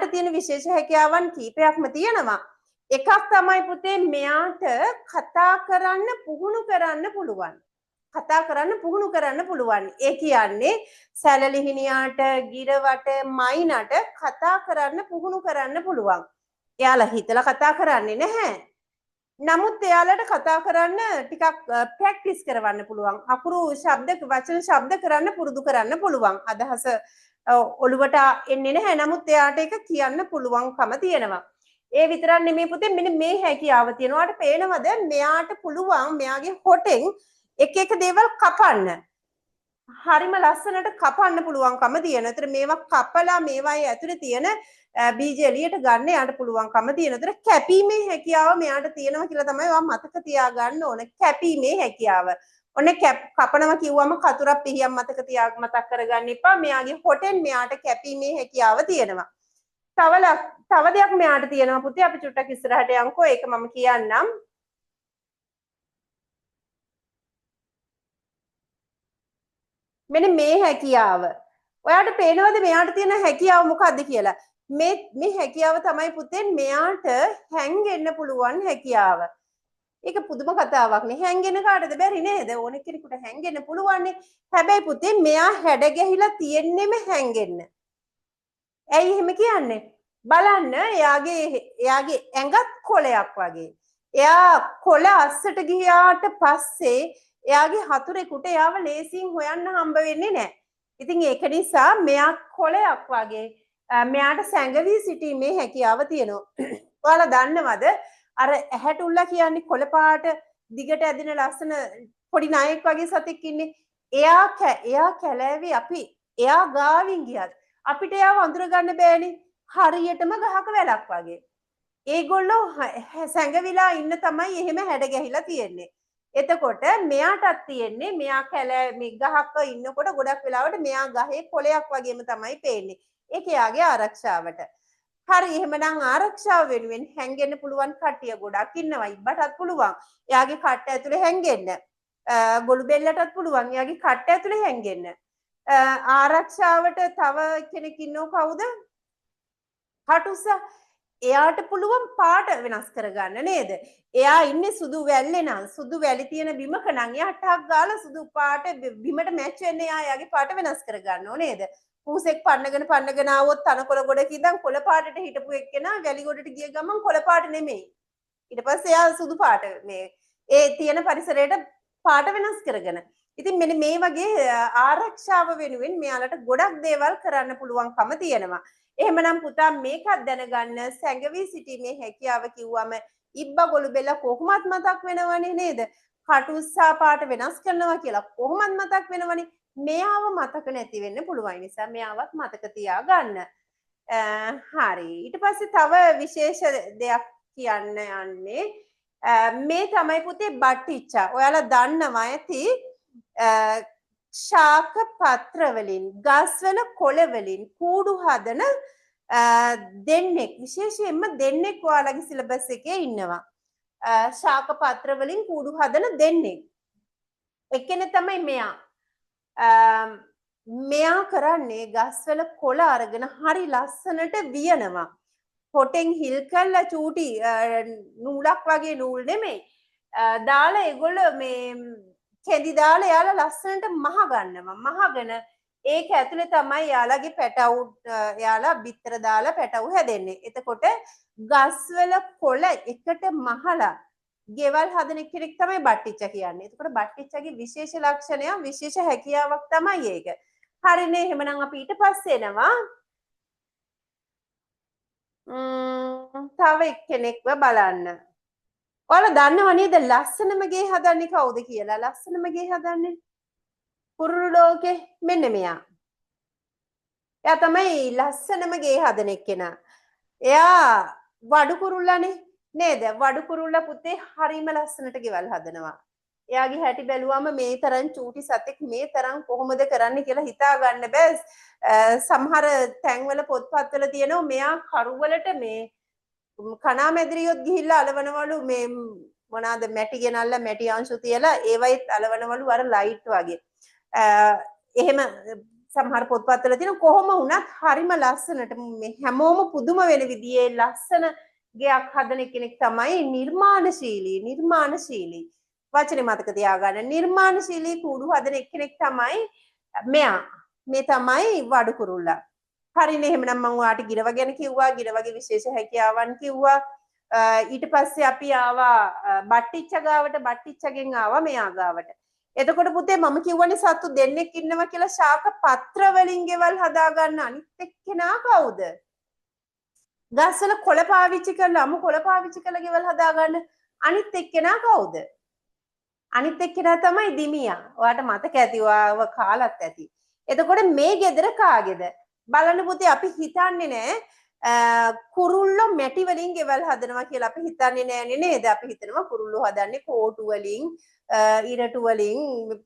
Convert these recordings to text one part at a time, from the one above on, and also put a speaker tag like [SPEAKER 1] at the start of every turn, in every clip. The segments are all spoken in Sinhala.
[SPEAKER 1] මෙයාට තියෙන විශේෂ හැකියාවන් කීපයක්ම තියෙනවා. එකක් තමයි පුතේ මෙයාට කතා කරන්න පුහුණු කරන්න පුළුවන්. කතා කරන්න පුහුණු කරන්න පුළුවන්. ඒ කියන්නේ සැලලිහිණියාට, ගිරවට, මයිනට කතා කරන්න පුහුණු කරන්න පුළුවන්. එයාලා හිතලා කතා කරන්නේ නැහැ. නමුත් එයාලට කතා කරන්න ටිකක් ප්‍රැක්ටිස් කරවන්න පුළුවන්. අකුරු ශබ්ද වචන ශබ්ද කරන්න පුරුදු කරන්න පුළුවන්. අදහස ඔළුවට එන්නේ නැහැ. නමුත් එයාට ඒක කියන්න පුළුවන්කම තියෙනවා. ඒ විතරක් නෙමෙයි පුතේ මෙන්න මේ හැකියාව තියෙනවා. ඔයාලට පේනවද මෙයාට පුළුවන් මෙයාගේ හොටෙන් එක එක දේවල් කපන්න. හරිම ලස්සනට කපන්න පුළුවන්කම තියෙනවා. ඒතර මේවා කපලා මේවායේ ඇතුලේ තියෙන බීජ එළියට ගන්න යාට පුළුවන්කම තියෙනවා. ඒතර කැපීමේ හැකියාව මෙයාට තියෙනවා කියලා තමයි ඔයා මතක තියාගන්න ඕන. කැපීමේ හැකියාව. ඔන්න කපනවා කිව්වම කතුරක් පිහියක් මතක කරගන්න එපා. මෙයාගේ හොටෙන් මෙයාට කැපීමේ හැකියාව තියෙනවා. තව දෙයක් මෙයාට තියෙනවා පුතේ. අපි චුට්ටක් ඉස්සරහට යමුකෝ. ඒක මම කියන්නම්. මෙන්න මේ හැකියාව. ඔයාට පේනවද මෙයාට තියෙන හැකියාව මොකක්ද කියලා? මේ හැකියාව තමයි පුතේ මෙයාට හැංගෙන්න පුළුවන් හැකියාව. ඒක පුදුම කතාවක් නේ. හැංගෙන්න කාටද බැරි නේද? ඕන කෙනෙකුට හැංගෙන්න පුළුවන් නේ. හැබැයි පුතේ මෙයා හැඩ ගැහිලා තියෙන්නෙම හැංගෙන්න. ඇයි එහෙම කියන්නේ? බලන්න එයාගේ ඇඟත් කොළයක් වගේ. එයා කොළ අස්සට ගියාට පස්සේ එයාගේ හතුරෙකුට එයාව ලේසියෙන් හොයන්න හම්බ වෙන්නේ නැහැ. ඉතින් ඒක නිසා මෙයා කොළයක් වගේ මෙයාට සැඟවී සිටීමේ හැකියාව තියෙනවා. ඔයාලා දන්නවද අර ඇහැටුල්ලා කියන්නේ කොළ පාට දිගට ඇදින ලස්සන පොඩි නායෙක් වගේ සතෙක් ඉන්නේ. එයා කැලෑවේ අපි එයා ගාවින් ගියත් අපිට එයාව අඳුර ගන්න බෑනේ. හරියටම ගහක වැලක් වගේ. ඒගොල්ලෝ සැඟවිලා ඉන්න තමයි එහෙම හැඩ ගැහිලා තියෙන්නේ. එතකොට මෙයාටත් තියෙන්නේ මෙයා මේ ගහක ඉන්නකොට ගොඩක් වෙලාවට මෙයා ගහේ කොළයක් වගේම තමයි පේන්නේ. ඒක එයාගේ ආරක්ෂාවට. හරි එහෙමනම් ආරක්ෂාව වෙනුවෙන් හැංගෙන්න පුළුවන් කට්ටිය ගොඩක් ඉන්නවා. ඉබ්බටත් පුළුවන්. එයාගේ කට්ට ඇතුලේ හැංගෙන්න. ගොළු බෙල්ලටත් පුළුවන් එයාගේ කට්ට ඇතුලේ හැංගෙන්න. ආරක්ෂාවට තව කෙනෙක් ඉන්නව කවුද? කටුස්සා. එයාට පුළුවන් පාට වෙනස් කරගන්න නේද? එයා ඉන්නේ සුදු වැල්ලේ නම් සුදු වැලි තියෙන බිමක නම් එයා ටක් ගාලා සුදු පාට බිමට මැච් වෙන්නේ එයාගේ පාට වෙනස් කරගන්නව නේද? පූසෙක් පන්නගෙන ආවොත් තනකොළ ගොඩක ඉඳන් කොළ පාටට හිටපු එක්කෙනා වැලි ගොඩට ගිය ගමන් කොළ පාට නෙමෙයි. ඊට පස්සේ එයා සුදු පාට ඒ තියෙන පරිසරයට පාට වෙනස් කරගෙන. ඉතින් මෙන්න මේ වගේ ආරක්ෂාව වෙනුවෙන් මෙයාලට ගොඩක් දේවල් කරන්න පුළුවන්කම තියෙනවා. එහෙමනම් පුතා මේකත් දැනගන්න සැඟවී සිටීමේ හැකියාව කිව්වම ඉබ්බා ගොළු බෙල්ල කොහොමත් මතක් වෙනවනේ නේද? කටුස්සා පාට වෙනස් කරනවා කියලා කොහොමත් මතක් වෙනවනේ. මෙයාව මතක නැති වෙන්න පුළුවන් නිසා මෙයාවත් මතක තියාගන්න. හරි. ඊට පස්සේ තව විශේෂ දෙයක් කියන්න යන්නේ මේ තමයි පුතේ බට්ටිච්චා. ඔයාලා දන්නවා ඇති ශාක පත්‍ර වලින් ගස්වල කොළ වලින් කූඩු හදන දෙන්නෙක් විශේෂයෙන්ම දෙන්නෙක් ඔයාලගේ සිලබස් එකේ ඉන්නවා. ශාක පත්‍ර වලින් කූඩු හදන දෙන්නෙක්. එක්කෙනෙක් තමයි මෙයා. මෙයා කරන්නේ ගස්වල කොළ අරගෙන හරි ලස්සනට වියනවා. පොටෙන් හිල් කරලා චූටි නූලක් වගේ නූල් නෙමෙයි. දාලා ඒගොල්ලෝ මේ කෙඳි දාලා යාලා ලස්සනට මහ ගන්නවා. මහගෙන ඒක ඇතුලේ තමයි යාලගේ පැටවු යාලා බිත්තර දාලා පැටවු හැදෙන්නේ. එතකොට ගස්වල කොළ එකට මහලා ගෙවල් හදන කෙනෙක් තමයි බට්ටිච්චා කියන්නේ. එතකොට බට්ටිච්චාගේ විශේෂ ලක්ෂණය විශේෂ හැකියාවක් තමයි ඒක. හරිනේ එහෙනම් අපි ඊට පස්සේ එනවා තව එක්කෙනෙක්ව බලන්න. ඔයාලා දන්නව නේද ලස්සනම ගේ හදන්නේ කවුද කියලා? ලස්සනම ගේ හදන්නේ කුරුළු ලෝකේ මෙන්න මෙයා. එයා තමයි ලස්සනම ගේ හදන එක්කෙනා. එයා වඩු කුරුල්ලානේ නේද? වඩු කුරුල්ලා පුතේ හරිම ලස්සනට ගෙවල් හදනවා. එයාගේ හැටි බැලුවම මේ තරම් චූටි සතෙක් මේ තරම් කොහොමද කරන්නේ කියලා හිතා ගන්න බෑ. සමහර තැන්වල පොත්පත්වල තියෙනවා මෙයා කරුවලට මේ කණා මැදිරියොත් ගිහිල්ලා අලවනවලු මේ මොනවාද මැටි ගෙනල්ලා මැටි අංශු තියලා ඒවයිත් අලවනවලු අර ලයිට් වගේ. එහෙම සමහර පොත්පත්වල තියෙන කොහොම වුණත් හරිම ලස්සනට මේ හැමෝම පුදුම වෙන විදිහේ ලස්සන ගයක් හදන කෙනෙක් තමයි නිර්මාණශීලී වචනේ මතක තියාගන්න. නිර්මාණශීලී කූඩු හදන එක්කෙනෙක් තමයි මෙයා. මේ තමයි වඩු කුරුල්ලා. හරිනේ. එහෙනම් මම ඔයාලට ගිරව ගැන කිව්වා. ගිරවගේ විශේෂ හැකියාවන් කිව්වා. ඊට පස්සේ අපි ආවා බට්ටිච්ච ගාවට. බට්ටිච්චගෙන් ආවා මෙයා ගාවට. එතකොට පුතේ මම කිව්වනේ සත්තු දෙන්නෙක් ඉන්නවා කියලා. ශාක පත්‍ර වලින් ගෙවල් හදා ගන්න අනිත් එක්කෙනා කවුද? ගස්වල කොළ පාවිච්චි කරලා අමු කොළ පාවිච්චි කරලා ගෙවල් හදා ගන්න අනිත් එක්කෙනා කවුද? අනිත් එක්කෙනා තමයි දිමියා. ඔයාට මතක ඇති ඔයාව කාලත් ඇති. එතකොට මේ ගෙදර කාගේද? බලන්න පුතේ අපි හිතන්නේ නෑ කුරුල්ලෝ මැටි වලින් ගෙවල් හදනවා කියලා අපි හිතන්නේ නෑනේ නේද? අපි හිතනවා කුරුල්ලෝ හදන්නේ කෝටු වලින්, ඉරටු වලින්,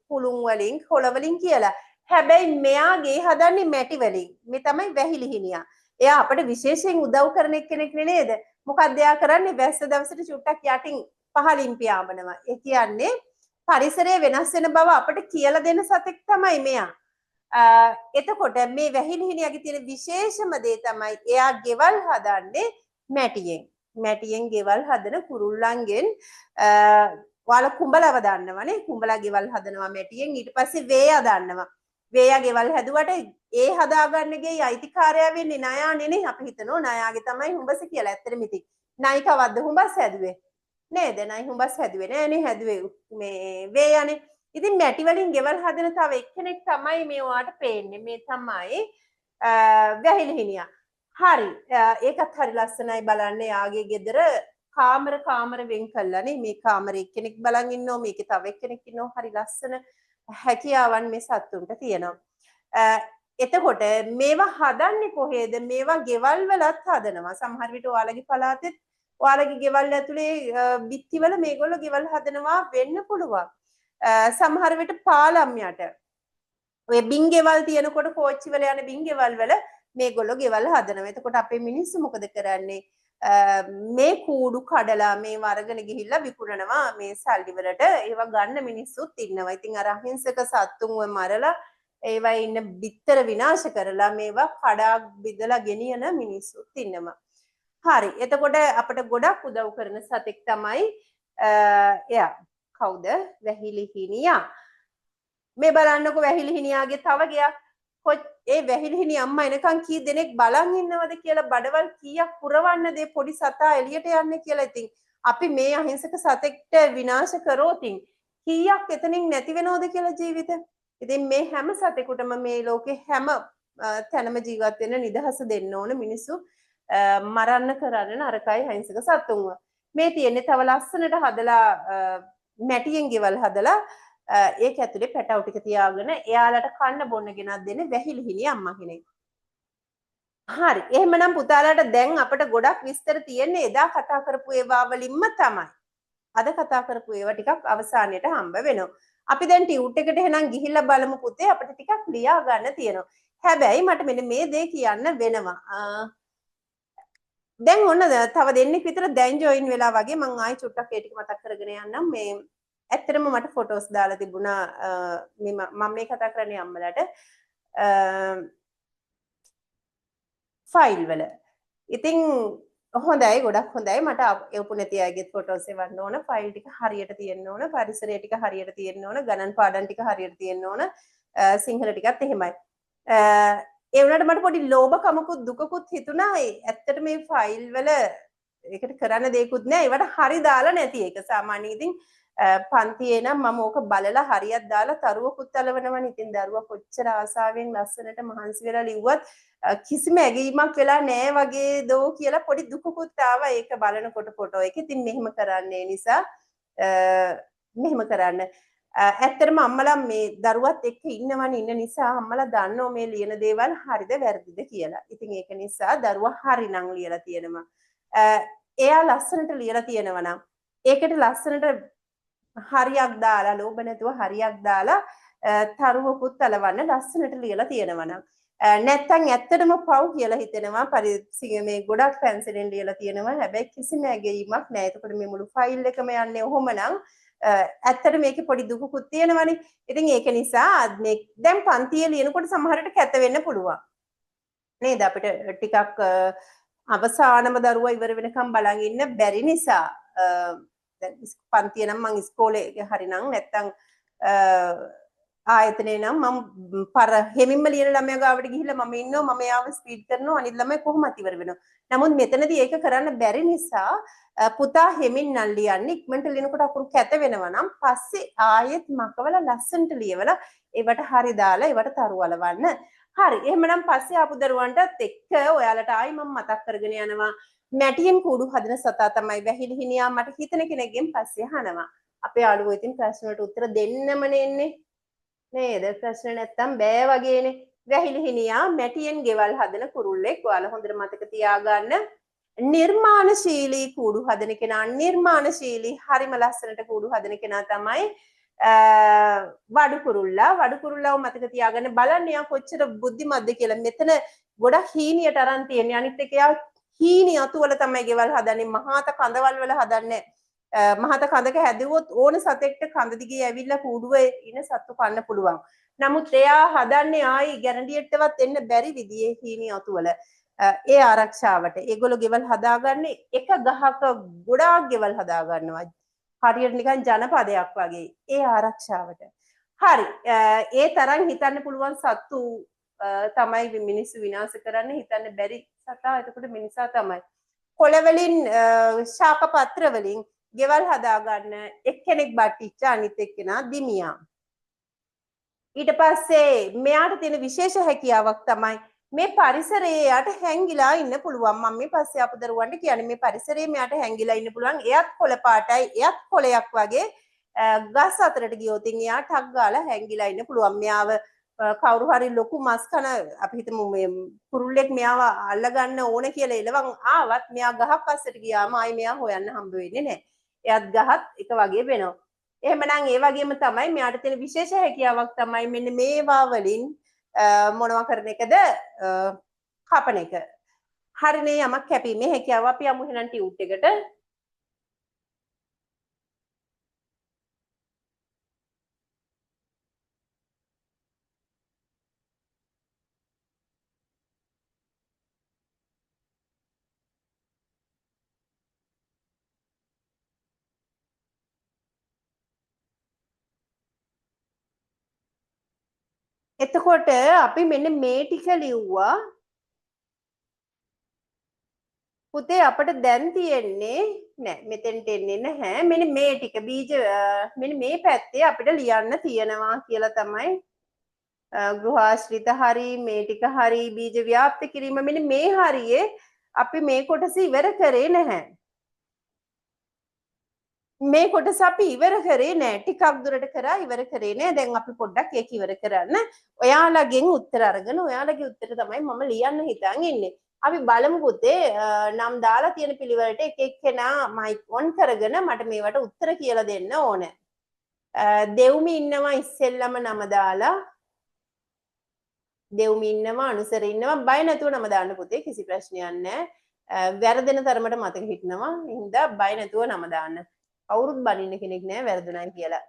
[SPEAKER 1] පුළුන් වලින්, කොළ වලින් කියලා. හැබැයි මෙයාගේ හදන්නේ මැටි වලින්. මේ තමයි වැහිලිහිනියා. එයා අපිට විශේෂයෙන් උදව් කරන කෙනෙක් නේද? මොකක්ද එයා කරන්නේ? වැස්ස දවසට චුට්ටක් යටින් පහලින් පියාඹනවා. ඒ කියන්නේ පරිසරය වෙනස් වෙන බව අපිට කියලා දෙන සතෙක් තමයි මෙයා. එතකොට මේ වැහිලිහිනියාගේ තියෙන විශේෂම දේ තමයි එයා ගෙවල් හදන්නේ මැටියෙන් ගෙවල් හදන කුරුල්ලන්ගෙන් ඔයාලා කුඹලව දන්නවනේ. කුඹලා ගෙවල් හදනවා මැටියෙන්. ඊට පස්සේ වේයා දන්නවා. වේයා ගෙවල් හැදුවට ඒ හදාගන්නගේ අයිතිකාරයා වෙන්නේ නයානේ නේ. අපි හිතනවා නයාගේ තමයි හුඹස කියලා. ඇත්තටම ඉතින් නයි කවද්ද හුඹස් හැදුවේ? නේද? නයි හුඹස් හැදුවේ නෑනේ. හැදුවේ මේ වේයානේ. ඉතින් මැටි වලින් ගෙවල් හදන තව එක්කෙනෙක් තමයි මේ ඔයාට පේන්නේ. මේ තමයි වැහිලිහිනියා. හරි. ඒකත් හරි ලස්සනයි බලන්න. යාගේ ගෙදර කාමර වෙන් කළානේ. මේ කාමරේ එක්කෙනෙක් බලන් ඉන්නවා. මේකේ තව එක්කෙනෙක් ඉන්නවා. හරි ලස්සන හැකියාවන් මේ සත්තුන්ට තියෙනවා. එතකොට මේවා හදන්නේ කොහේද? මේවා ගෙවල් වලත් හදනවා. සමහර විට ඔයාලගේ පළාතෙත් ඔයාලගේ ගෙවල් ඇතුලේ බිත්තිවල මේගොල්ලෝ ගෙවල් හදනවා වෙන්න පුළුවන්. සමහර විට පාලම් යට ඔය බින්ගෙවල් තියෙනකොට කෝච්චි වල යන බින්ගෙවල් වල මේගොල්ලෝ ගෙවල් හදනවා. එතකොට අපේ මිනිස්සු මොකද කරන්නේ? මේ කූඩු කඩලා මේ වර්ගන ගිහිල්ලා විකුණනවා මේ සල්ලි වලට. ඒවා ගන්න මිනිස්සුත් ඉන්නවා. ඉතින් අර අහිංසක සත්තුන්ව මරලා ඒවා ඉන්න බිත්තර විනාශ කරලා මේවා කඩා බිදලා ගෙනියන මිනිස්සුත් ඉන්නවා. හරි. එතකොට අපිට ගොඩක් උදව් කරන සතෙක් තමයි එයා. කවුද? වැහිලිහිනියා. මේ බලන්නකො වැහිලිහිනියාගේ තව ගයක්. ඒ වැහිලිහිනි අම්මා එනකන් කී දෙනෙක් බලන් ඉන්නවද කියලා බඩවල් කීයක් පුරවන්න දේ පොඩි සතා එළියට යන්නේ කියලා. ඉතින් අපි මේ අහිංසක සතෙක්ට විනාශ කරෝතින් කීයක් එතනින් නැති වෙනවද කියලා ජීවිත. ඉතින් මේ හැම සතෙකුටම මේ ලෝකේ හැම තැනම ජීවත් වෙන්න නිදහස දෙන්න ඕන මිනිස්සු මරන්න කරන්න නරකයි අහිංසක සතුන්ව. මේ තියෙන්නේ තව ලස්සනට හදලා මැටියෙන් ගෙවල් හදලා ඒක ඇතුලේ පැටවු ටික තියාගෙන එයාලට කන්න බොන්න ගෙනත් දෙන්නේ වැහිලිහිනි අම්මා කෙනෙක්. හරි. එහෙමනම් පුතාලාට දැන් අපිට ගොඩක් විස්තර තියෙන්නේ එදා කතා කරපු ඒවා වලින්ම තමයි. අද කතා කරපු ඒවා ටිකක් අවසානයේට හම්බ වෙනවා. අපි දැන් ටියුට් එකට එහෙනම් ගිහිල්ලා බලමු පුතේ. අපිට ටිකක් ලියා ගන්න තියෙනවා. හැබැයි මට මෙන්න මේ දේ කියන්න වෙනවා. දැන් ඔන්න තව දෙන්නෙක් විතර දැන් ජොයින් වෙලා වගේ මම ආයි චුට්ටක් ඒ ටික මතක් කරගෙන යන්නම්. මේ ඇත්තටම මට ෆොටෝස් දාලා තිබුණා මම මේ කතා කරන්නේ අම්මලාට ෆයිල් වල. ඉතින් හොඳයි ගොඩක් හොඳයි. මට එවපු නැති අයගේ ෆොටෝස් එවන්න ඕන. ෆයිල් ටික හරියට තියෙන්න ඕන. පරිසරය ටික හරියට තියෙන්න ඕන. ගණන් පාඩම් ටික හරියට තියෙන්න ඕන. සිංහල ටිකත් එහෙමයි. ඒ වුණාට මට පොඩි ලෝභකමකුත් දුකකුත් හිතුණා. ඇත්තට මේ ෆයිල් වල ඒකට කරන්න දෙයක්වත් නැහැ. ඒවට හරි දාලා නැති එක. සාමාන්‍යයෙන් ඉතින් පන්තියේ නම් මම ඕක බලලා හරියට දාලා තරුවකුත් අලවනවනේ. ඉතින් දරුවා කොච්චර ආසාවෙන් ලස්සනට මහන්සි වෙලා ලිව්වත් කිසිම ඇගීමක් වෙලා නෑ වගේ දෝ කියලා පොඩි දුකකුත් ආවා ඒක බලනකොට ෆොටෝ එක. ඉතින් මෙහෙම කරන්නේ නිසා මෙහෙම කරන්න. ඇත්තටම අම්මලා මේ දරුවත් එක්ක ඉන්න නිසා අම්මලා දන්නෝ මේ ලියන දේවල් හරිද වැරදිද කියලා. ඉතින් ඒක නිසා දරුවා හරි නම් ලියලා තියෙනවා. එයා ලස්සනට ලියලා තියෙනවා නම් ඒකට ලස්සනට හරියක් දාලා ලෝභ නැතුව හරියක් දාලා තරුවකුත් අලවන්න ලස්සනට ලියලා තියෙනවා නම් නැත්තම් ඇත්තටම පව් කියලා හිතෙනවා මේ ගොඩක් පැන්සලෙන් ලියලා තියෙනවා හැබැයි කිසිම ඇගීමක් නැහැ. එතකොට මේ මුළු ෆයිල් එකම යන්නේ ඔහොමනම් ඇත්තට මේකේ පොඩි දුකකුත් තියෙනවනේ. ඉතින් ඒක නිසා මේ දැන් පන්තියේ ලියනකොට සමහරට කැත වෙන්න පුළුවන්. නේද? අපිට ටිකක් අවසානම දරුවා ඉවර වෙනකම් බලන් ඉන්න බැරි නිසා දැන් පන්තිය නම් මං ඉස්කෝලේ හරිනම් නැත්තම් ආයතනේ නම් මම හෙමින්ම ලියන ළමයා ගාවට ගිහිල්ලා මම ඉන්නවා මම යාව ස්පීඩ් කරනවා අනිත් ළමයි කොහොමද ඉවර වෙනවා. නමුත් මෙතනදී ඒක කරන්න බැරි නිසා පුතා හෙමින් නම් ලියන්නේ ඉක්මනට ලියනකොට අකුරු කැත වෙනවා නම් පස්සේ ආයෙත් මකවල ලස්සනට ලියවලා ඒවට හරි දාලා ඒවට තරුවලවන්න. හරි. එහෙමනම් පස්සේ ආපු දරුවන්ටත් එක්ක ඔයාලට ආයි මම මතක් කරගෙන යනවා මැටියෙන් කූඩු හදන සතා තමයි වැහිලි හිනියා මට හිතන කෙනෙක්ගෙන් පස්සේ අහනවා. අපේ යාළුවෝ ඉතින් ප්‍රශ්න වලට උත්තර දෙන්නමනේ එන්නේ. නේද? ප්‍රශ්න නැත්තම් බෑ වගේනේ. වැහිලි හිනියා මැටියෙන් ගෙවල් හදන කුරුල්ලෙක්. ඔයාලා හොඳට මතක තියාගන්න. නිර්මාණශීලී කූඩු හදන කෙනා නිර්මාණශීලී හරිම ලස්සනට කූඩු හදන කෙනා තමයි වඩු කුරුල්ලාව මතක තියාගන්න. බලන්න යා කොච්චර බුද්ධිමත්ද කියලා. මෙතන ගොඩක් හීනියට අරන් තියෙන්නේ. අනිත් එක යා හීනි අතු වල තමයි ගෙවල් හදන්නේ. මහාත කඳවල් වල හදන්නේ. මහත කඳක හැදුවොත් ඕන සතෙක්ට කඳ දිගේ ඇවිල්ලා කූඩුවේ ඉන සත්තු කන්න පුළුවන්. නමුත් එයා හදන්නේ ආයි ගැරන්ඩියට්ටවත් එන්න බැරි විදිහේ හීනි අතු වල. ඒ ආරක්ෂාවට ඒගොල්ලෝ ගෙවල් හදාගන්නේ එක ගහක ගොඩාක් ගෙවල් හදාගන්නවා. හරියට නිකන් ජනපදයක් වගේ ඒ ආරක්ෂාවට. හරි. ඒ තරම් හිතන්න පුළුවන් සත්තු තමයි මිනිස්සු විනාශ කරන්න හිතන්න බැරි සතා එතකොට මිනිසා තමයි. කොළ වලින් ශාක පත්‍ර වලින් ගෙවල් හදාගන්න එක්කෙනෙක් බට්ටිච්ච අනිත් එක්කෙනා දිමියා. ඊට පස්සේ මෙයාට තියෙන විශේෂ හැකියාවක් තමයි මේ පරිසරයේ යට හැංගිලා ඉන්න පුළුවන්. මම මේ පස්සේ ආපු දරුවන්ට කියන්නේ මේ පරිසරයේ මෙයාට හැංගිලා ඉන්න පුළුවන්. එයත් කොළ පාටයි, එයත් කොළයක් වගේ ගස් අතරට ගියොත් එයා ටක් ගාලා හැංගිලා ඉන්න පුළුවන්. මෙයාව කවුරු හරි ලොකු මස් කන අපි හිතමු මේ කුරුල්ලෙක් මෙයාව අල්ලගන්න ඕන කියලා එලවන් ආවත් මෙයා ගහක් අස්සට ගියාම ආයි මෙයා හොයන්න හම්බ වෙන්නේ නැහැ. එයත් ගහත් එක වගේ වෙනවා. එහෙමනම් ඒ වගේම තමයි මෙයාට තියෙන විශේෂ හැකියාවක් තමයි මෙන්න මේවා වලින් මොනවා කරන එකද කපන එක. හරිනේ යමක් කැපීමේ හැකියාව. අපි යමු එහෙනම් ටියුට් එකට. එතකොට අපි මෙන්න මේ ටික ලිව්වා. පුතේ අපිට දැන් තියෙන්නේ නෑ මෙතෙන්ට එන්නේ නැහැ. මෙන්න මේ ටික බීජ මෙන්න මේ පැත්තේ අපිට ලියන්න තියෙනවා කියලා තමයි ගෘහාශ්‍රිත හරි මේ ටික හරි බීජ ව්‍යාප්ත කිරීම මෙන්න මේ හරියේ අපි මේ කොටස ඉවර කරේ නැහැ. මේ කොටස අපි ඉවර කරේ නෑ. ටිකක් දුරට කරා ඉවර කරේ නෑ. දැන් අපි පොඩ්ඩක් ඒක ඉවර කරන්න. ඔයාලගෙන් උත්තර අරගෙන ඔයාලගේ උත්තර තමයි මම ලියන්න හිතන් ඉන්නේ. අපි බලමු පුතේ නම් දාලා තියෙන පිළිවෙලට එක එක්කෙනා මයික් ඔන් කරගෙන මට මේවට උත්තර කියලා දෙන්න ඕනේ. දෙව්මි ඉන්නවා ඉස්සෙල්ලම නම දාලා. දෙව්මි ඉන්නවා අනුසර ඉන්නවා බය නැතුව නම දාන්න පුතේ කිසි ප්‍රශ්නයක් නැහැ. වැරදෙන තරමට මතක හිටිනවා. එහෙනම් බය නැතුව නම දාන්න. කවුරුත් බනින්න කෙනෙක් නෑ වැරදුනයි කියලා.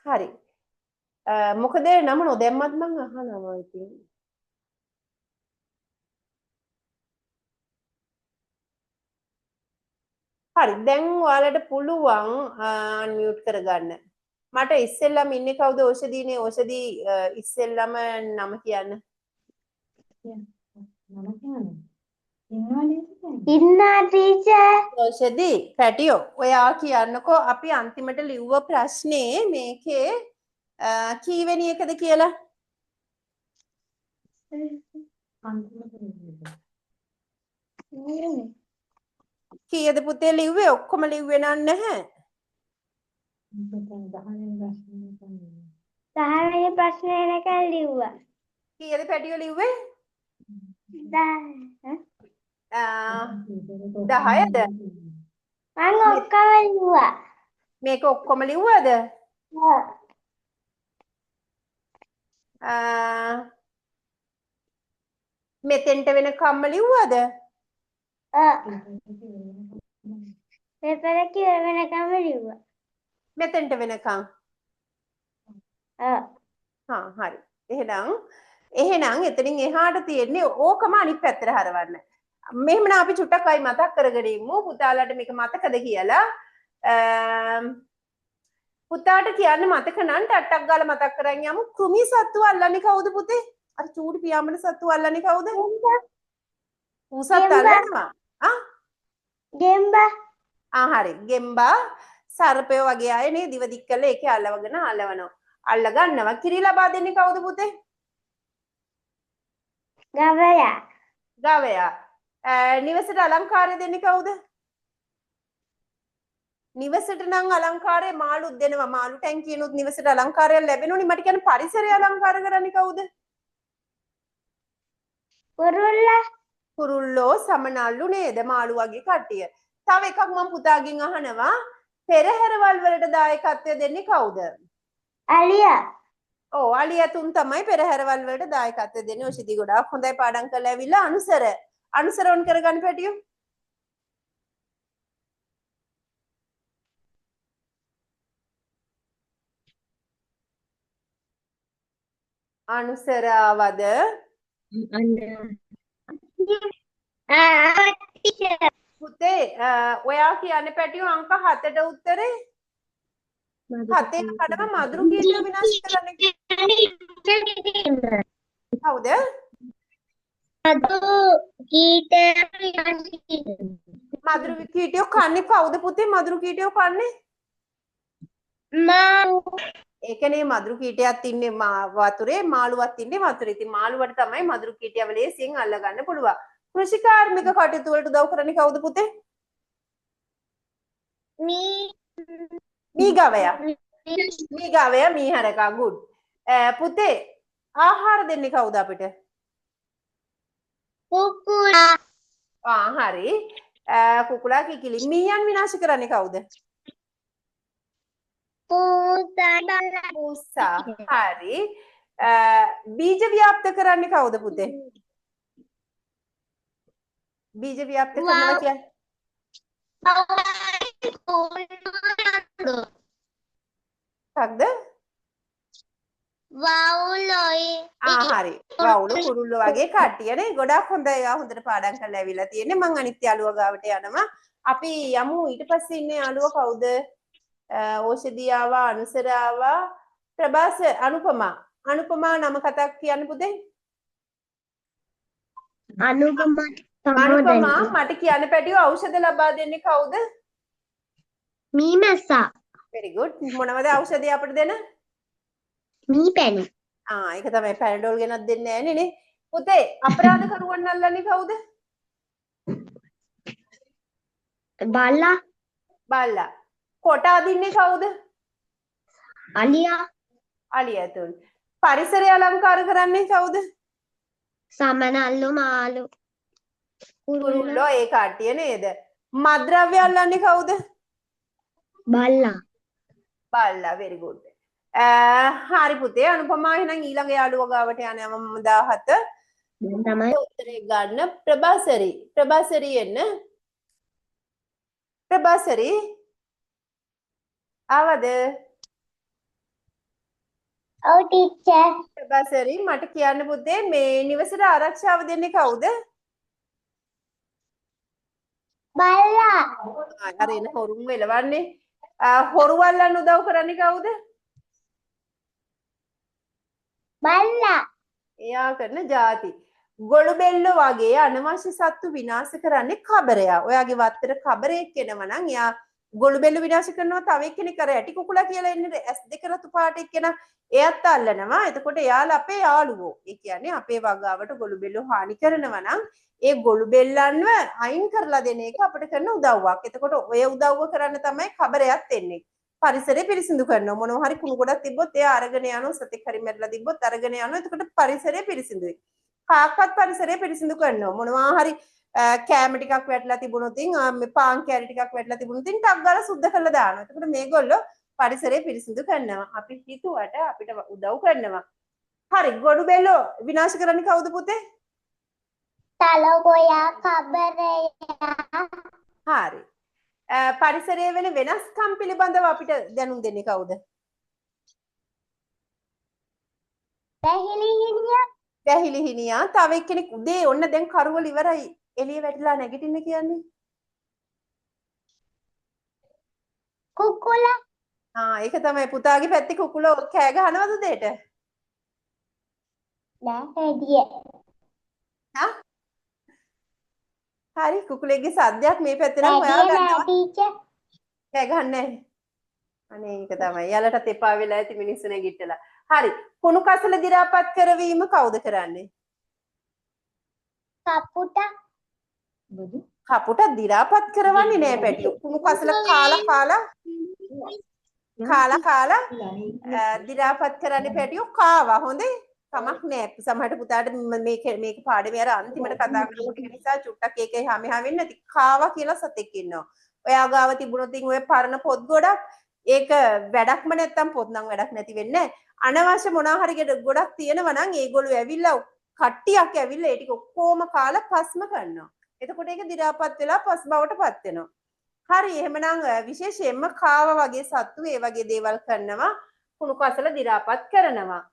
[SPEAKER 1] හරි. මොකද නම නොදැම්මත් මං අහනවා ඉතින්. හරි. දැන් ඔයාලට පුළුවන් අන්මියුට් කරගන්න. මට ඉස්සෙල්ලාම ඉන්නේ කවුද ඕෂදීනේ? ඕෂදී ඉස්සෙල්ලාම නම කියන්න.
[SPEAKER 2] නම කියන්න. ඉන්නා ටීචර්.
[SPEAKER 1] ඕෂදී පැටියෝ ඔයා කියන්නකෝ අපි අන්තිමට ලිව්ව ප්‍රශ්නේ මේකේ කීවෙනි එකද කියලා? කීයද පුතේ ලිව්වේ? ඔක්කොම ලිව්වේ නැහැ.
[SPEAKER 2] 10 වෙනි ප්‍රශ්නේ එනකන් ලිව්වා.
[SPEAKER 1] කීයද පැටියෝ ලිව්වේ? 10ද?
[SPEAKER 2] මම ඔක්කොම ලිව්වා.
[SPEAKER 1] මේක ඔක්කොම ලිව්වද?
[SPEAKER 2] ඔව්.
[SPEAKER 1] මෙතෙන්ට වෙනකම්ම ලිව්වද?
[SPEAKER 2] ඔව්. පෙපර කිව්ව වෙනකම්ම ලිව්වා.
[SPEAKER 1] මෙතෙන්ට වෙනකන්.
[SPEAKER 2] ඔව්.
[SPEAKER 1] හරි. එහෙනම් එතනින් එහාට තියෙන්නේ ඕකම අනිත් පැත්තට හරවන්න. මෙහෙමනම් අපි චුට්ටක් අයි මතක් කරගෙන ඉමු පුතාලාට මේක මතකද කියලා. පුතාට කියන්න මතක නම් ටට්ටක් ගාලා මතක් කරන් යමු. කෘමි සත්තු අල්ලන්නේ කවුද පුතේ? අර චූටි පියාඹන සත්තු අල්ලන්නේ කවුද? ඌසත් අල්ලනවා.
[SPEAKER 2] ගෙම්බා.
[SPEAKER 1] හරි. ගෙම්බා සර්පය වගේ අය නේ දිව දික් කරලා ඒකේ අල්ලවගෙන අල්ලවනවා. අල්ල ගන්නවා. කිරි ලබා දෙන්නේ කවුද පුතේ?
[SPEAKER 2] ගවයා.
[SPEAKER 1] ගවයා. නිවසට අලංකාරය දෙන්නේ කවුද? නිවසට නම් අලංකාරය මාළුත් දෙනවා. මාළු ටැංකියනොත් නිවසට අලංකාරයක් ලැබෙනෝනේ. මට කියන්නේ පරිසරය අලංකාර කරන්නේ කවුද?
[SPEAKER 2] කුරුල්ලා.
[SPEAKER 1] කුරුල්ලෝ සමනල්ලු නේද? මාළු වගේ කට්ටිය. තව එකක් මම පුතාගෙන් අහනවා. පෙරහැරවල් වලට දායකත්වය දෙන්නේ කවුද?
[SPEAKER 2] අලියා.
[SPEAKER 1] ඔව් අලියතුන් තමයි පෙරහැරවල් වලට දායකත්වය දෙන්නේ. ඔෂිදි ගොඩාක් හොඳයි පාඩම් කරලා ඇවිල්ලා අනුසර ඔන් කරගන්න පැටියෝ. අනුසර ආවද? පුතේ ඔයා කියන්නේ පැටියෝ අංක 7ට උත්තරේ 7 කඩම මදුරු කීටය විනාශ කරන්න කවුද? මදුරු කීටයෝ කන්නේ කවුද පුතේ? මදුරු කීටයෝ කන්නේ ඒකනේ මදුරු කීටයක් ඉන්නේ වතුරේ මාළුවක් ඉන්නේ වතුරේ. ඉතින් මාළුවට තමයි මදුරු කීටයව ලේසියෙන් අල්ල ගන්න පුළුවන්. කෘෂි කාර්මික කටයුතු වලට උදව් කරන්නේ කවුද පුතේ? මී ගවයා. මීහරකා good. පුතේ ආහාර දෙන්නේ කවුද අපිට?
[SPEAKER 2] කුකුලා.
[SPEAKER 1] හරි. කුකුලා කිකිලි. මීයන් විනාශ කරන්නේ කවුද? පූසා. හරි. බීජ ව්‍යාප්ත කරන්නේ කවුද පුතේ? බීජ ව්‍යාප්ත කරනවා කියන්නේ මොකක්ද?
[SPEAKER 2] වවුලොයි.
[SPEAKER 1] හරි. වවුලු කුරුල්ලෝ වගේ කට්ටියනේ. ගොඩාක් හොඳයි. ඒවා හොඳට පාඩම් කරලා ඇවිල්ලා තියෙන්නේ. මං අනිත් යාළුවා ගාවට යනවා. අපි යමු ඊට පස්සේ ඉන්නේ යාළුවා කවුද? ඕෂධි ආවා, අනුසර ආවා, ප්‍රභාස, අනුපමා. අනුපමා නම කතා කියන්න පුතේ. අනුපමා මට කියන්න පැටියෝ ඖෂධ ලබා දෙන්නේ කවුද?
[SPEAKER 2] මීමැස්සා.
[SPEAKER 1] very good. මොනවද ඖෂධය අපිට දෙන?
[SPEAKER 2] මීපැණි.
[SPEAKER 1] ඒක තමයි පැනඩෝල් ගෙනත් දෙන්නේ නැහැ නේ. පුතේ අපරාධ කරුවන් අල්ලන්නේ කවුද?
[SPEAKER 2] බල්ලා.
[SPEAKER 1] බල්ලා. කොට අදින්නේ කවුද?
[SPEAKER 2] අලියා.
[SPEAKER 1] අලියතුන්. පරිසරය අලංකාර කරන්නේ කවුද?
[SPEAKER 2] සමනල්ලු මාළු.
[SPEAKER 1] කුරුල්ලෝ ඒ කට්ටිය නේද? මත්ද්‍රව්‍ය අල්ලන්නේ කවුද?
[SPEAKER 2] බල්ලා.
[SPEAKER 1] බල්ලා very good. හරි පුතේ අනුපමා එහෙනම් ඊළඟ යාළුවා ගාවට යනවා මම 17.
[SPEAKER 2] තමයි
[SPEAKER 1] උත්තරේ ගන්න ප්‍රභාසරි. ප්‍රභාසරි එන්න. ප්‍රභාසරි ආවද?
[SPEAKER 2] ඔව් ටීචර්.
[SPEAKER 1] ප්‍රභාසරි මට කියන්න පුතේ මේ නිවසට ආරක්ෂාව දෙන්නේ කවුද?
[SPEAKER 2] බල්ලා.
[SPEAKER 1] අර එන හොරුන් වෙලවන්නේ. හොරු අල්ලන්න උදව් කරන්නේ කවුද?
[SPEAKER 2] බල්ලා.
[SPEAKER 1] එයා කරන ಜಾති. ගොළු බෙල්ලෝ වගේ අනවශ්‍ය සත්තු විනාශ කරන්නේ කබරයා. ඔයාගේ වත්තට කබරෙක් එනවා නම් එයා ගොළු බෙල්ල විනාශ කරනවා. තව එක්කෙනෙක් අර ඇටි කුකුලා කියලා ඉන්නේ S2 රතු පාට එක්කෙනා. එයාත් අල්ලනවා. එතකොට එයාලා අපේ යාළුවෝ. ඒ කියන්නේ අපේ වගාවට ගොළු බෙල්ලෝ හානි කරනවා නම් ඒ ගොළු බෙල්ලන්ව අයින් කරලා දෙන එක අපිට කරන උදව්වක්. එතකොට ඔය උදව්ව කරන්න තමයි කබරයත් එන්නේ. පරිසරය පිරිසිදු කරනවා. මොනවා හරි කුණු ගොඩක් තිබ්බොත් එයා අරගෙන යනවා. සතෙක් හරි මැරලා තිබ්බොත් අරගෙන යනවා. එතකොට පරිසරය පිරිසිදුයි. කාක්කත් පරිසරය පිරිසිදු කරනවා. මොනවා හරි කෑම ටිකක් වැටලා තිබුණොත් මේ පාන් කෑලි ටිකක් වැටලා තිබුණොත් ටක් ගාලා සුද්ධ කරලා දානවා. එතකොට මේගොල්ලෝ පරිසරය පිරිසිදු කරනවා. අපි හිතුවට අපිට උදව් කරනවා. හරි ගොළු බෙල්ලෝ විනාශ කරන්නේ කවුද පුතේ?
[SPEAKER 2] තලගොයා කබරයා.
[SPEAKER 1] හරි. පරිසරයේ වෙන වෙනස්කම් පිළිබඳව අපිට දැනුම් දෙන්නේ කවුද?
[SPEAKER 2] පැහිලිහිණිය.
[SPEAKER 1] වැහිලි හිනියා. තව එක්කෙනෙක් උදේ ඔන්න දැන් කරවල ඉවරයි. එළිය වැටිලා නැගිටින්න කියන්නේ.
[SPEAKER 2] කුකුල.
[SPEAKER 1] ඒක තමයි පුතාගේ පැත්තේ කුකුලෝ කෑ ගහනවද උදේට?
[SPEAKER 2] නෑ හෙදිය.
[SPEAKER 1] හරි කුකුලෙක්ගේ සද්දයක් මේ පැත්තේ නම්
[SPEAKER 2] වැඩිය
[SPEAKER 1] හොයා
[SPEAKER 2] නෑ
[SPEAKER 1] ගන්නවා.
[SPEAKER 2] ටීචර්.
[SPEAKER 1] කෑ ගහන්නේ නැහැ. අනේ ඒක තමයි. යාලටත් එපා වෙලා ඇති මිනිස්සු නැගිටලා. හරි. කුණු කසල දි รา පත් කරවීම කවුද කරන්නේ?
[SPEAKER 2] කපුට.
[SPEAKER 1] කපුට දි รา පත් කරවන්නේ නෑ පැටියෝ. කුණු කසල කාලා දි รา පත් කරන්නේ පැටියෝ කාවා. හොඳේ. කමක් නෑ. සමහරට පුතාට මේක පාඩමේ අර අන්තිමට කතා කරපු ටික නිසා චුට්ටක් ඒකේ හැම වෙන්නේ නැති. කාවා කියලා සතෙක් ඉන්නවා. ඔයා ගාව තිබුණොත් ඔය පරණ පොත් ගොඩක් ඒක වැඩක්ම නැත්තම් පොත් නම් වැඩක් නැති වෙන්නේ අනවශ්‍ය මොනවා හරි ගොඩක් තියෙනවා නම් ඒගොල්ලෝ ඇවිල්ලා කට්ටියක් ඇවිල්ලා ඒ ටික ඔක්කොම කාලා පස්ම කරනවා. එතකොට ඒක දි รา පත් වෙලා පස් බවට පත් වෙනවා. හරි එහෙමනම් විශේෂයෙන්ම කාව වගේ සත්තු ඒ වගේ දේවල් කරනවා කුණු කසල දි รา පත් කරනවා.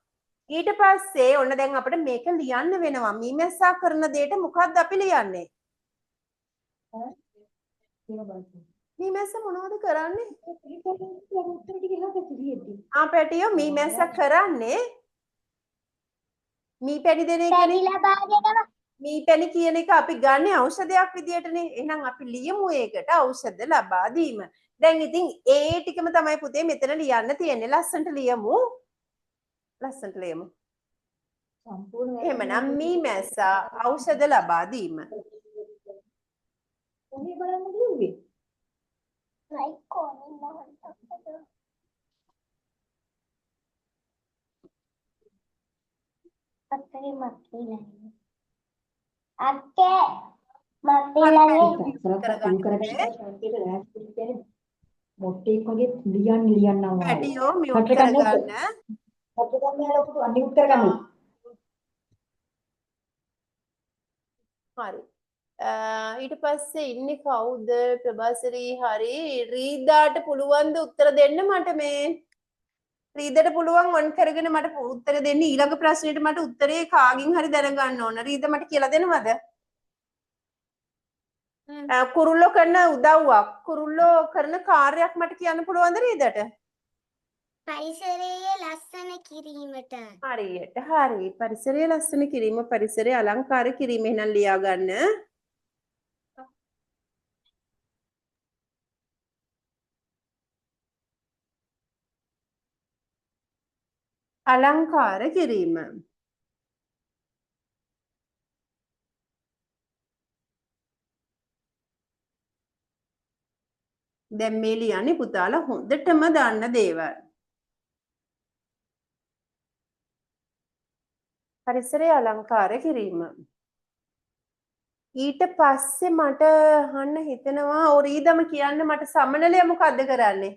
[SPEAKER 1] ඊට පස්සේ ඔන්න දැන් අපිට මේක ලියන්න වෙනවා. මීමැස්සා කරන දෙයට මොකක්ද අපි ලියන්නේ? මීමැස්ස මොනවද කරන්නේ? පැටියෝ මීමැස්ස කරන්නේ මීපැණි දෙන එකනේ.
[SPEAKER 2] පැණි ලබා දෙනවා.
[SPEAKER 1] මීපැණි කියන එක අපි ගන්න ඖෂධයක් විදියටනේ. එහෙනම් අපි ලියමු ඒකට ඖෂධ ලබා දීම. දැන් ඉතින් ඒ ටිකම තමයි පුතේ මෙතන ලියන්න තියෙන්නේ. ලස්සන්ට ලියමු. එහෙමනම් මීමැස්සා ඖෂධ ලබා දීම.
[SPEAKER 2] අක්කේ මක්කේ
[SPEAKER 3] මොට්ටෙක් වගේ ලියන්න ඕන.
[SPEAKER 1] පැටියෝ මියුට් කරගන්න.
[SPEAKER 3] අනිත් කරගන්න.
[SPEAKER 1] හරි. ඊට පස්සේ ඉන්නේ කවුද? ප්‍රභාසරී හරි. රීදාට පුළුවන් ද උත්තර දෙන්න මට මේ? රීදට පුළුවන් ඔන් කරගෙන මට උත්තර දෙන්න. ඊළඟ ප්‍රශ්නෙට මට උත්තරේ කාගෙන් හරි දැනගන්න ඕන. රීද මට කියලා දෙනවද? කුරුල්ලෝ කරන උදව්වක්. කුරුල්ලෝ කරන කාර්යයක් මට කියන්න පුළුවන්ද රීදට?
[SPEAKER 2] පරිසරයේ ලස්සන කිරීමට.
[SPEAKER 1] හරියට. හරි. පරිසරය ලස්සන කිරීම, පරිසරය අලංකාර කිරීම එහෙනම් ලියා ගන්න. අලංකාර කිරීම. දැන් මේ ලියන්නේ පුතාලා හොඳටම දන්න දේවල්. පරිසරය අලංකාර කිරීම. ඊට පස්සේ මට අහන්න හිතෙනවා ඔරීදම කියන්න මට සමනලය මොකද්ද කරන්නේ?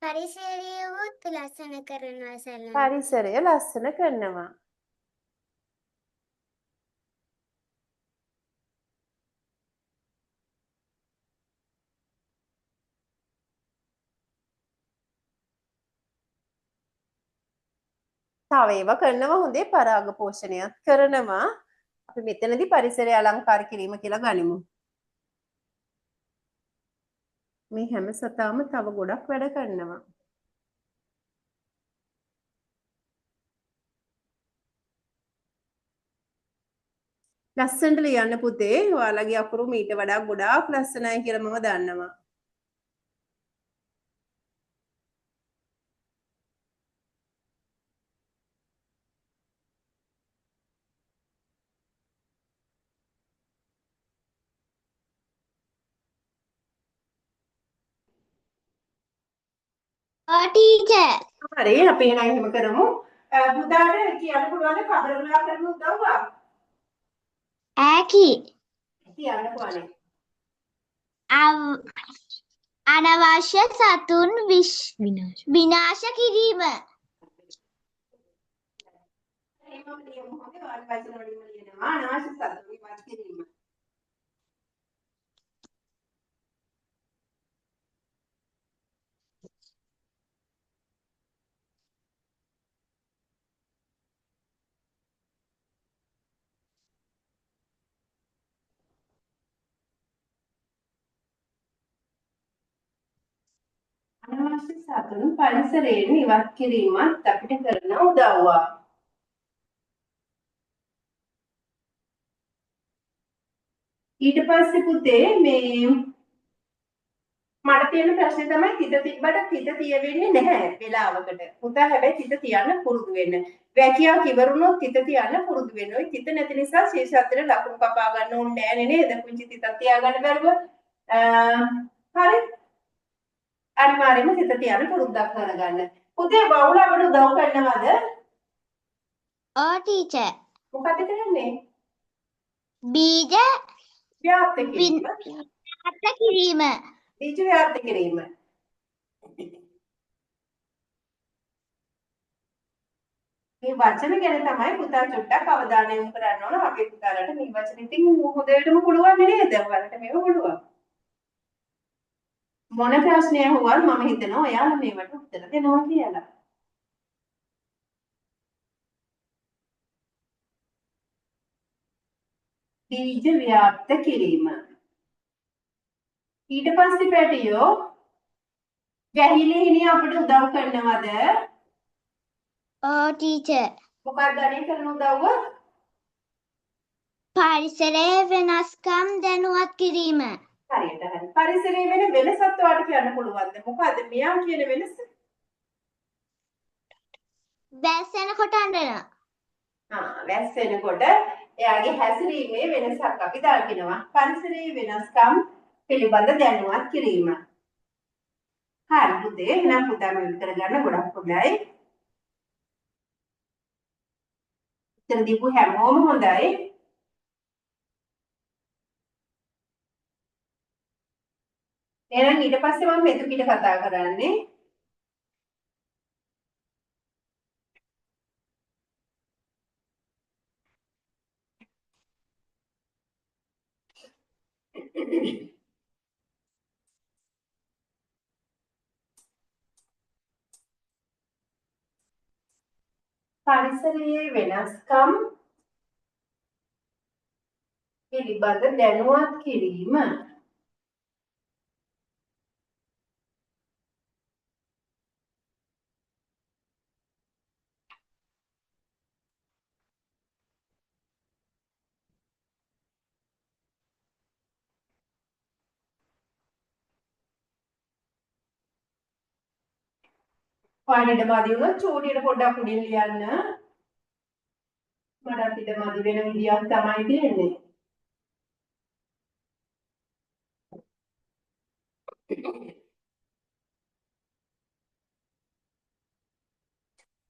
[SPEAKER 2] පරිසරය උත් ලස්සන කරනවා සලන.
[SPEAKER 1] පරිසරය ලස්සන කරනවා. තව ඒවා කරනවා හොඳේ පරාග පෝෂණයක් කරනවා. අපි මෙතනදී පරිසරය අලංකාර කිරීම කියලා ගනිමු. මේ හැම සතාම තව ගොඩක් වැඩ කරනවා. ලස්සනට ලියන්න පුතේ. ඔයාලගේ අකුරු මීට වඩා ගොඩාක් ලස්සනයි කියලා මම දන්නවා.
[SPEAKER 2] ටීචර්.
[SPEAKER 1] හරි අපි එහෙනම් එහෙම කරමු. පුතාට කියන්න පුළුවන් කබරලා කරන උදව්වක්.
[SPEAKER 2] ඈකි.
[SPEAKER 1] කියන්න පුළුවන්.
[SPEAKER 2] අනවශ්‍ය සතුන් විනාශ කිරීම.
[SPEAKER 1] එහෙම එහෙමම ලියමු හොඳේ වාර වචන වලින්ම ලියනවා අනවශ්‍ය සතුන් ඉවත් කිරීම. අනවශ්‍ය සතුන් පරිසරයෙන් ඉවත් කිරීමත් අපිට කරන උදව්වක්. ඊට පස්සේ පුතේ මේ මට තියෙන ප්‍රශ්නේ තමයි තිත තිබ්බට තිත තියෙන්නේ නැහැ වෙලාවකට. පුතා හැබැයි තිත තියන්න පුරුදු වෙන්න. වැකියා කිවරුනොත් තිත තියන්න පුරුදු වෙන්න. ඔය තිත නැති නිසා ශේෂාත්‍රේ ලකුණු කපා ගන්න ඕනේ නෑනේ නේද? පුංචි තිතක් තියාගන්න බැරුව. හරි. අනිවාර්යයෙන්ම තිත තියන්න පුරුද්දක් කරගන්න. පුතේ බවුල අපට උදව් කරනවද?
[SPEAKER 2] ඕ ටීචර්.
[SPEAKER 1] මොකද කරන්නේ?
[SPEAKER 2] බීජ
[SPEAKER 1] ව්‍යාප්ත කිරීම.
[SPEAKER 2] ව්‍යාප්ත කිරීම.
[SPEAKER 1] බීජ ව්‍යාප්ත කිරීම. මේ වචන ගැන තමයි පුතා චුට්ටක් අවධානය යොමු කරන්න ඕන. අපේ පුතාලට මේ වචන ඉතින් හොඳටම පුළුවන් නේද? ඔයාලට මේව පුළුවන්. මොන ප්‍රශ්නය හුවත් මම හිතනවා ඔයාලා මේවට උත්තර දෙනවා කියලා. බීජ ව්‍යාප්ත කිරීම. ඊට පස්සේ පැටියෝ ගැහිලිහිණිය අපිට උදව් කරනවද?
[SPEAKER 2] ඕ ටීචර්.
[SPEAKER 1] මොකක්ද අනේ කරන උදව්ව?
[SPEAKER 2] පරිසරයේ වෙනස්කම් දැනුවත් කිරීම.
[SPEAKER 1] හරියට හරි. පරිසරයේ වෙන වෙනසත් ඔයාලට කියන්න පුළුවන්ද? මොකද්ද මෙයා කියන වෙනස?
[SPEAKER 2] වැස්සෙනකොට අඬනවා.
[SPEAKER 1] වැස්සෙනකොට එයාගේ හැසිරීමේ වෙනසක් අපි දකිනවා. පරිසරයේ වෙනස්කම් පිළිබඳ දැනුවත් කිරීම. හරි පුතේ එහෙනම් පුතා මේ උත්තර ගන්න ගොඩක් හොඳයි. උත්තර දීපු හැමෝම හොඳයි. එහෙනම් ඊට පස්සේ මම මෙතුකිට කතා කරන්නේ. පරිසරයේ වෙනස්කම් පිළිබඳ දැනුවත් කිරීම. පාඩියට මදි වුණොත් චූටියට පොඩ්ඩක් උඩින් ලියන්න. මට පිට මදි වෙන විදියක් තමයි තියෙන්නේ.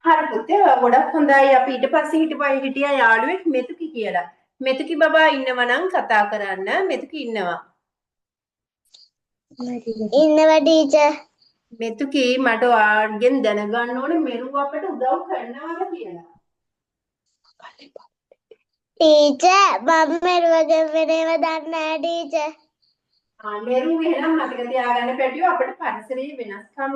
[SPEAKER 1] හරි පුතේ ගොඩක් හොඳයි. අපි ඊට පස්සේ හිටියා යාළුවෙක් මෙතුකි කියලා. මෙතුකි බබා ඉන්නව නම් කතා කරන්න. මෙතුකි ඉන්නවා.
[SPEAKER 2] ඉන්නවා ටීචර්.
[SPEAKER 1] මෙතුකි මට ඔයාගෙන් දැනගන්න ඕනේ මෙරු අපට උදව් කරනවද කියලා.
[SPEAKER 2] ටීචර් මම මෙරුවගේ වෙනව දන්නේ නැහැ ටීචර්.
[SPEAKER 1] මෙරු එහෙනම් මතක තියාගන්න පැටියෝ අපිට පරිසරයේ වෙනස්කම්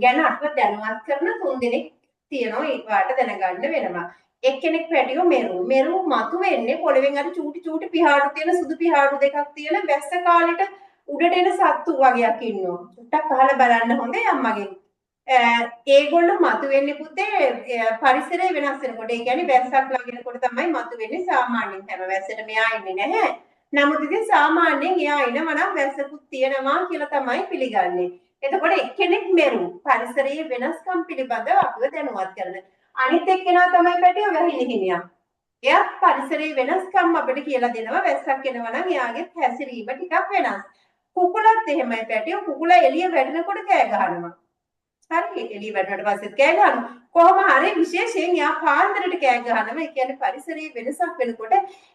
[SPEAKER 1] ගැන අපව දැනුවත් කරන 3 දෙනෙක් තියෙනවා. ඒකට දැනගන්න වෙනවා. එක්කෙනෙක් පැටියෝ මෙරු මතු වෙන්නේ පොළවෙන් අර චූටි පිහාඩු තියෙන සුදු පිහාඩු දෙකක් තියෙන වැස්ස කාලෙට උඩට එන සත්තු වගේක් ඉන්නවා. චුට්ටක් අහලා බලන්න හොඳේ අම්මගෙන්. ඒගොල්ලෝ මතු වෙන්නේ පුතේ පරිසරය වෙනස් වෙනකොට. ඒ කියන්නේ වැස්සක් ලගිනකොට තමයි මතු වෙන්නේ. සාමාන්‍යයෙන් හැම වැස්සට මෙයා ඉන්නේ නැහැ. නමුත් ඉතින් සාමාන්‍යයෙන් එයා එනවා නම් වැස්සකුත් තියෙනවා කියලා තමයි පිළිගන්නේ. එතකොට එක්කෙනෙක් මෙරු පරිසරයේ වෙනස්කම් පිළිබඳව අපිව දැනුවත් කරන. අනිත් එක්කෙනා තමයි පැටියෝ වැහිලිහිණියා. එයා පරිසරයේ වෙනස්කම් අපිට කියලා දෙනවා. වැස්සක් එනවා නම් එයාගේ හැසිරීම ටිකක් වෙනස්. කුකුලත් එහෙමයි පැටියෝ. කුකුලා එළිය වැටෙනකොට කෑ ගහනවා. හරි එළිය වැටුණාට පස්සෙත් කෑ ගහනවා. කොහොම හරි විශේෂයෙන් යා පාන්දරට කෑ ගහනවා. ඒ කියන්නේ පරිසරයේ වෙනසක් වෙනකොට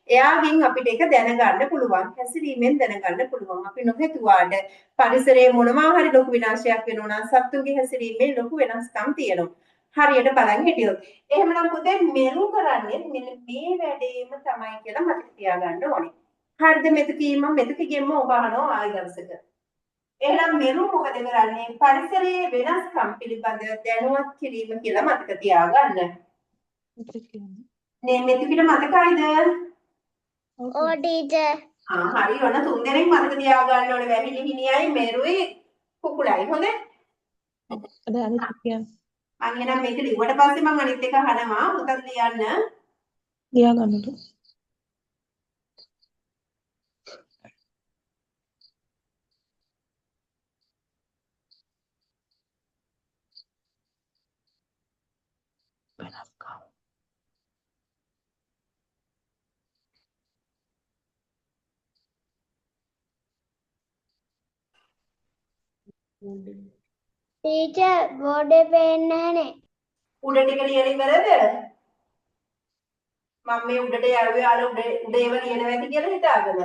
[SPEAKER 1] එයාගෙන් අපිට ඒක දැනගන්න පුළුවන්. හැසිරීමෙන් දැනගන්න පුළුවන්. අපි නොහිතුවාට පරිසරයේ මොනවා හරි ලොකු විනාශයක් වෙනවා නම් සත්තුන්ගේ හැසිරීමේ ලොකු වෙනස්කම් තියෙනවා. හරියට බලන් හිටියොත්. එහෙමනම් පුතේ මෙරු කරන්නේ මෙන්න මේ වැඩේම තමයි කියලා මතක තියාගන්න ඕනේ. හරිද මෙතකීම මෙතකගෙම ඔබ අහනවා ආයි දවසක. එහෙනම් මෙරු මොකද කරන්නේ? පරිසරයේ වෙනස්කම් පිළිබඳ දැනුවත් කිරීම කියලා මතක තියාගන්න. නේ මෙතකිට මතකයිද?
[SPEAKER 2] ඕ ටීචර්.
[SPEAKER 1] හරි ඔන්න තුන් දෙනෙක් මතක තියාගන්න ඕනේ වැහිලි හිණියයි මෙරුයි කුකුලයි හොඳේ?
[SPEAKER 4] අද අනිත් කියන්න.
[SPEAKER 1] මම එහෙනම් මේක ලිව්වට පස්සේ මම අනිත් එක අහනවා පුතත් ලියන්න.
[SPEAKER 4] ලියා ගන්නට.
[SPEAKER 2] ටීචර් බෝඩේ පේන්නේ නැහනේ.
[SPEAKER 1] උඩ ටික ලියලා ඉවරද? මම මේ උඩට යවුවේ අර උඩ ඒව ලියනවා ඇති කියලා හිතාගෙන.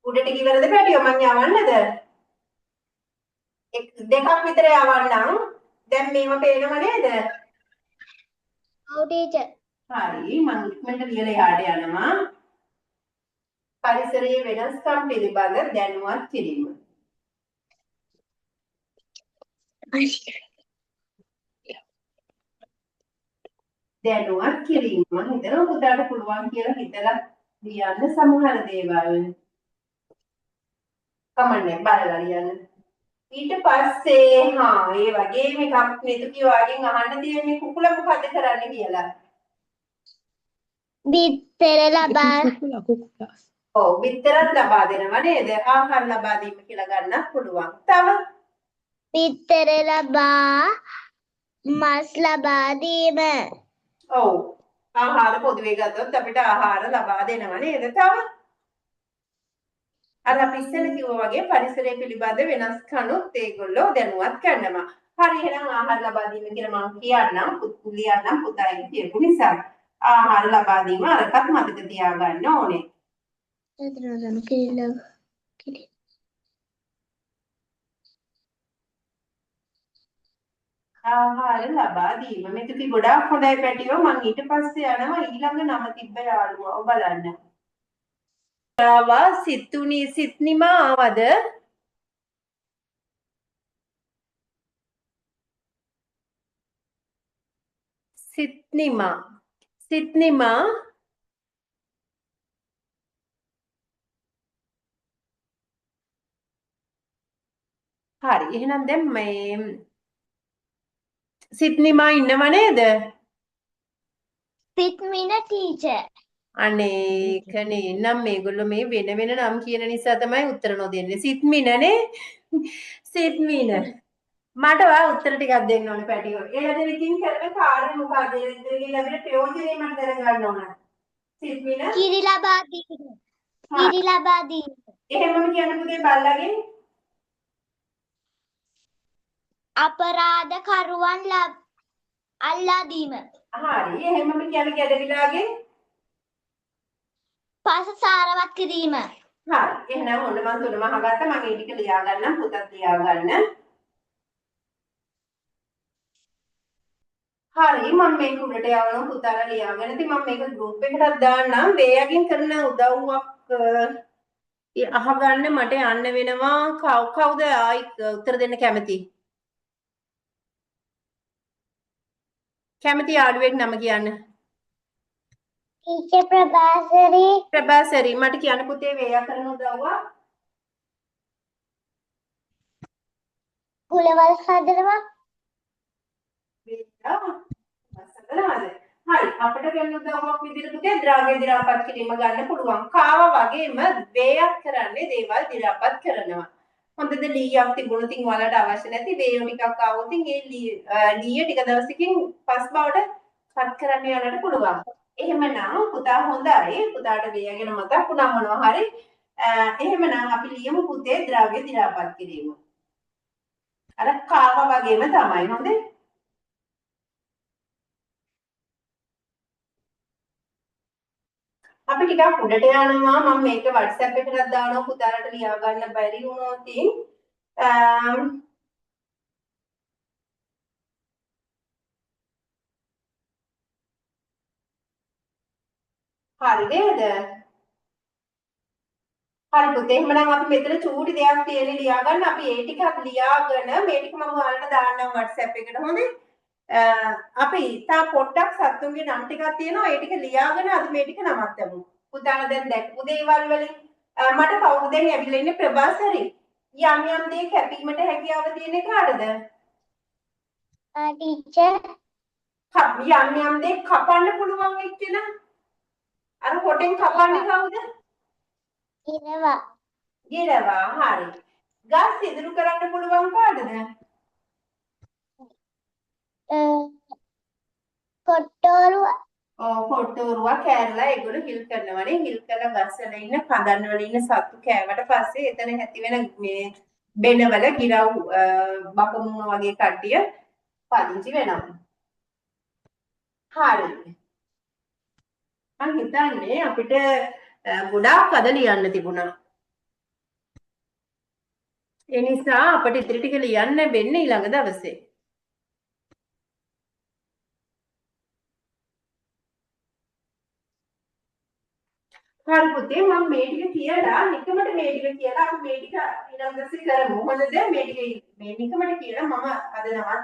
[SPEAKER 1] උඩ ටික ඉවරද පැටියෝ මං යවන්නද? දෙකක් විතර යවන්නම්. දැන් මේව පේනව නේද?
[SPEAKER 2] ඔව් ටීචර්.
[SPEAKER 1] හරි මං ඉක්මනට ලියලා එහාට යනවා. පරිසරයේ වෙනස්කම් පිළිබඳ දැනුවත් කිරීම. දැනුවත් කිරීම මම හිතනවා පුතාට පුළුවන් කියලා හිතලා ලියන්න සමහර දේවල්. කමන්නේ බලලා ලියන්න. ඊට පස්සේ ඒ වගේම එකක් මෙතුකි වගේ අහන්න තියෙන්නේ කුකුල මොකද කරන්නේ කියලා.
[SPEAKER 2] බිත්තර ලබා
[SPEAKER 4] කුකුලා.
[SPEAKER 1] ඔව් බිත්තරත් ලබා දෙනවා නේද? ආහාර ලබා දීම කියලා ගන්නත් පුළුවන්. තව
[SPEAKER 2] බිත්තර ලබා මස් ලබා දීම.
[SPEAKER 1] ඔව් ආහාර පොදුවේ ගත්තොත් අපිට ආහාර ලබා දෙනවා නේද? තව අර අපි ඉස්සෙල්ල කිව්වා වගේ පරිසරය පිළිබඳ වෙනස්කනුත් ඒගොල්ලෝ දැනුවත් කරනවා. හරි එහෙනම් ආහාර ලබා දීම කියලා මම කියන්නම් ලියන්නම් පුතාගේ කියපු නිසා. ආහාර ලබා දීම අරකට මතක තියාගන්න ඕනේ. ආහාර ලබා දීම. මෙතන ගොඩාක් හොඳයි පැටියෝ. මම ඊට පස්සේ යනවා ඊළඟ නම තිබ්බ යාළුවව බලන්න. ආවා සිත්නිමා ආවද? සිත්නිමා හරි එහෙනම් දැන් මේ සිත්නිමා ඉන්නව නේද?
[SPEAKER 2] පිට්මින ටීචර්.
[SPEAKER 1] අනේ කනේ නම් මේගොල්ලෝ මේ වෙන වෙන නම් කියන නිසා තමයි උත්තර නොදෙන්නේ. සිත්මිනනේ සිත්මින මට ඔයා උත්තර ටිකක් දෙන්න ඕනේ පැටියෝ. ඒ දෙකකින් කරන කාර්ය මොකද? ඒ දෙකකින් ලැබෙන ප්‍රයෝජනේ මට දැනගන්න ඕන. සිත්මින
[SPEAKER 2] කිරි ලබා දීම. කිරි ලබා දීම.
[SPEAKER 1] එහෙමම කියන්න පුතේ බල්ලාගෙන්.
[SPEAKER 2] අපරාධ කරුවන් අල්ලා දීම.
[SPEAKER 1] හරි එහෙමම කියන ගැඩවිලාගෙන්.
[SPEAKER 2] පස සාරවත් කිරීම.
[SPEAKER 1] හරි එහෙනම් ඔන්න මම තුනම අහගත්තා. මම ඒ ටික ලියා ගන්නම් පුතත් ලියා ගන්න. හරි මම මේක උඩට යවනවා පුතාලා ලියාගෙන. ඉතින් මම මේක ගෲප් එකකට දාන්නම්. වේයකින් කරන උදව්වක් අහගන්න මට යන්න වෙනවා. කවුද ආයි උත්තර දෙන්න කැමති? කැමති යාළුවෙක් නම කියන්න.
[SPEAKER 2] ටීචර්
[SPEAKER 1] ප්‍රභාසරි මට කියන්න පුතේ වේයා කරන උදව්ව.
[SPEAKER 2] කුලවල් හදනවා.
[SPEAKER 1] වේයා හරි අපිට වෙන උදව්වක් විදිහට පුතේ ද්‍රව්‍ය දි รา පත් කිරීම ගන්න පුළුවන්. කාවා වගේම වේයක් කරන්නේ දේවල් දි รา පත් කරනවා. හොඳද ලීයක් තිබුණොත් ඉතින් ඔයාලට අවශ්‍ය නැති වේයෝ ටිකක් ආවොත් ඉතින් ඒ ලීය ටික දවසකින් පස් බවට පත් කරන්න යන්නට පුළුවන්. එහෙමනම් පුතා හොඳයි. පුතාට වේය ගැන මතක් වුණා මොනවා හරි. එහෙමනම් අපි ලියමු පුතේ ද්‍රව්‍ය දි รา පත් කිරීම. අර කාවා වගේම තමයි හොඳේ. අපි ටිකක් උඩට යනවා මම මේක WhatsApp එකකට දානවා පුතාලට ලියා ගන්න බැරි වුණොත් හරි නේද? හරි පුතේ එහෙනම් අපි මෙතන චූටි දෙයක් තියෙන ලියා ගන්න. අපි ඒ ටිකත් ලියාගෙන මේ ටික මම ඔයාලට දාන්නම් WhatsApp එකට හොඳේ. අපි තා පොඩ්ඩක් සත්තුන්ගේ නම් ටිකක් තියෙනවා. ඒ ටික ලියාගෙන අද මේ ටික නවත්තමු. පුතාලා දැන් දැක්කු දේවල් වලින් මට කවුරුද දැන් ඇවිල්ලා ඉන්නේ ප්‍රභාසරි. යම් යම් දේ කැපීමට හැකියාව තියෙන කාටද?
[SPEAKER 2] ටීචර්
[SPEAKER 1] යම් යම් දේ කපන්න පුළුවන් එක්කෙනා. අර හොටෙන් කපන්නේ කවුද?
[SPEAKER 2] ඉරවා
[SPEAKER 1] ගිරවා. හරි. ගස් ඉදිරි කරන්න පුළුවන් කාටද?
[SPEAKER 2] කොට්ටෝරුව
[SPEAKER 1] කොට්ටෝරුවා කෑරලා ඒගොල්ලෝ හිල් කරනවානේ. හිල් කරලා ගස්වල ඉන්න කඳන් වල ඉන්න සත්තු කෑවට පස්සේ එතන ඇති වෙන මේ බෙනවල ගිරව් බකමුණු වගේ කට්ටිය පදිංචි වෙනවා. හරි. මම හිතන්නේ අපිට ගොඩාක් අද ලියන්න තිබුණා. ඒ නිසා අපිට ඉතිරි ටික ලියන්න වෙන්නේ ඊළඟ දවසේ. හරි පුතේ මම මේ ටික කියලා නිකමට මේ ටික කියලා අපි මේ ටික ඊළඟ දවසේ කරමු. මොකද මේ ටික මේ නිකමට කියලා මම අද නවත්තා